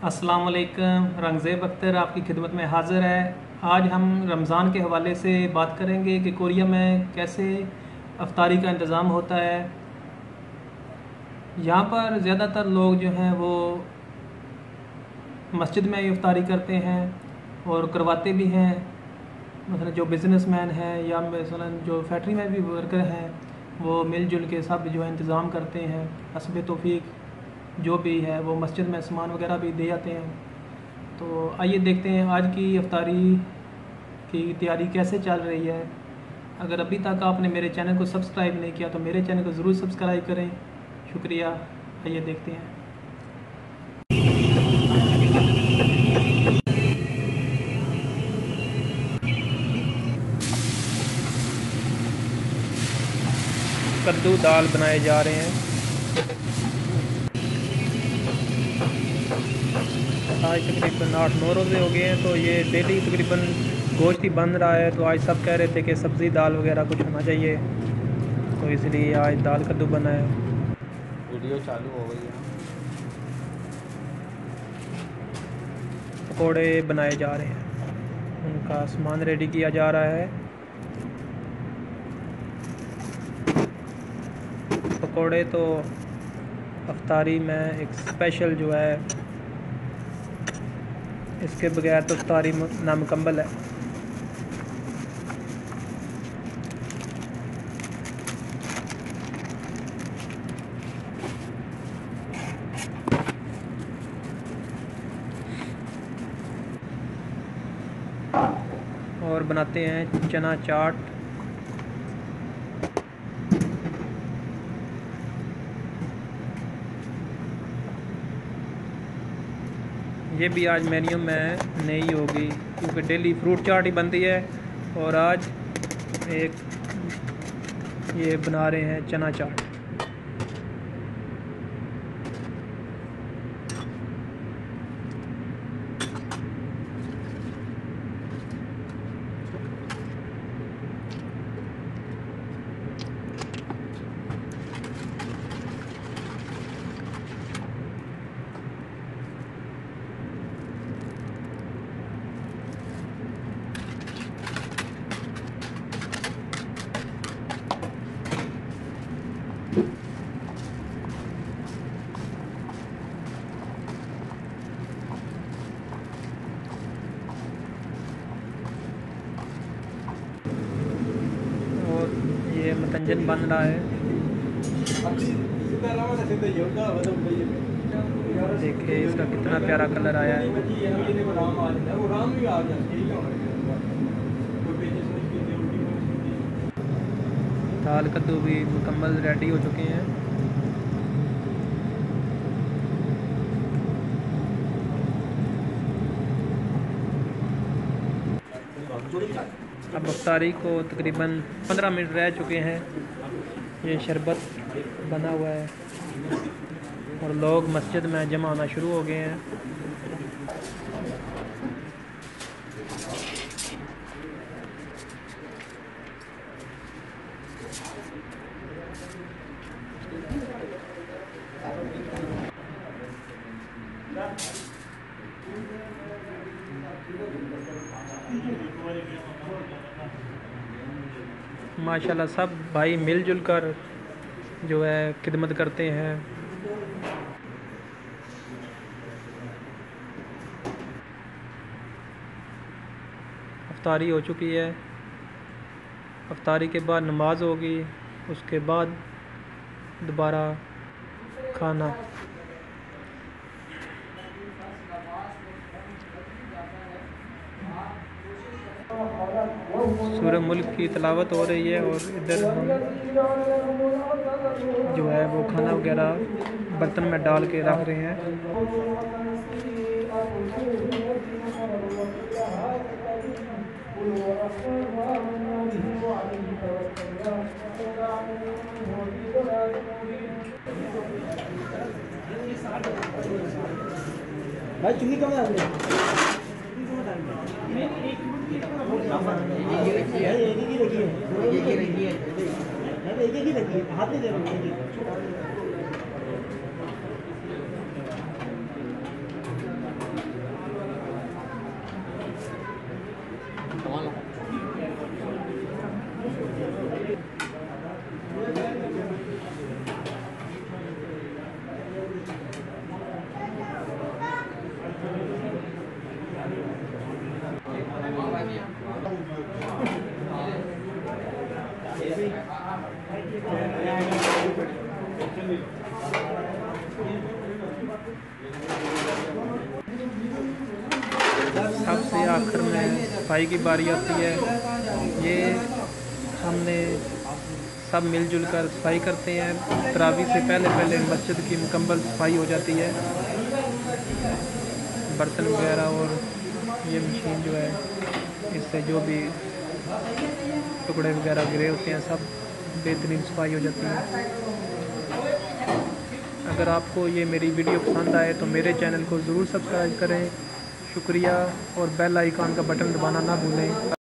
अस्सलाम वालेकुम। रंगज़ेब अख्तर आपकी खिदमत में हाज़िर है। आज हम रमज़ान के हवाले से बात करेंगे कि कोरिया में कैसे अफ्तारी का इंतज़ाम होता है। यहाँ पर ज़्यादातर लोग जो हैं वो मस्जिद में ही अफ्तारी करते हैं और करवाते भी हैं। मतलब जो बिज़नेसमैन हैं या मसलन जो फैक्ट्री में भी वर्कर हैं वो मिलजुल के सब जो है इंतज़ाम करते हैं। हस्ब तौफीक जो भी है वो मस्जिद में सामान वगैरह भी दे आते हैं। तो आइए देखते हैं आज की इफ्तारी की तैयारी कैसे चल रही है। अगर अभी तक आपने मेरे चैनल को सब्सक्राइब नहीं किया तो मेरे चैनल को ज़रूर सब्सक्राइब करें। शुक्रिया। आइए देखते हैं। कद्दू दाल बनाए जा रहे हैं। आज तकरीबन 8-9 रोज़े हो गए हैं तो ये डेली तकरीबन गोश्त ही बन रहा है। तो आज सब कह रहे थे कि सब्ज़ी दाल वगैरह कुछ होना चाहिए, तो इसलिए आज दाल कद्दू बना है। वीडियो चालू हो गई है। पकोड़े बनाए जा रहे हैं, उनका सामान रेडी किया जा रहा है। पकोड़े तो अफ्तारी में एक स्पेशल जो है, इसके बगैर तो अफ्तारी नामुकम्मल है। और बनाते हैं चना चाट। ये भी आज मेन्यू में नहीं होगी क्योंकि डेली फ्रूट चाट ही बनती है, और आज एक ये बना रहे हैं चना चाट। और ये मतंजन बन रहा है। देखिए इसका कितना प्यारा कलर आया है। दाल कद्दू भी मुकम्मल रेडी हो चुके हैं। अब अफ्तारी को तकरीबन 15 मिनट रह चुके हैं। ये शरबत बना हुआ है और लोग मस्जिद में जमा होना शुरू हो गए हैं। माशाल्लाह सब भाई मिलजुल कर जो है खिदमत करते हैं। अफ्तारी हो चुकी है। अफ्तारी के बाद नमाज होगी, उसके बाद दोबारा खाना। सूरह मुल्क की तिलावत हो रही है और इधर हम जो है वो खाना वगैरह बर्तन में डाल के रख रहे हैं। भाई चुन्नी कम है हाथ में दे रहा हूँ। सबसे आखिर में सफाई की बारी आती है। ये हमने सब मिलजुल कर सफाई करते हैं। तरावी से पहले मस्जिद की मुकम्मल सफाई हो जाती है। बर्तन वगैरह और ये मशीन जो है, इससे जो भी टुकड़े वगैरह गिरे होते हैं सब बेहतरीन सफाई हो जाती है। अगर आपको ये मेरी वीडियो पसंद आए तो मेरे चैनल को ज़रूर सब्सक्राइब करें। शुक्रिया, और बेल आइकॉन का बटन दबाना ना भूलें।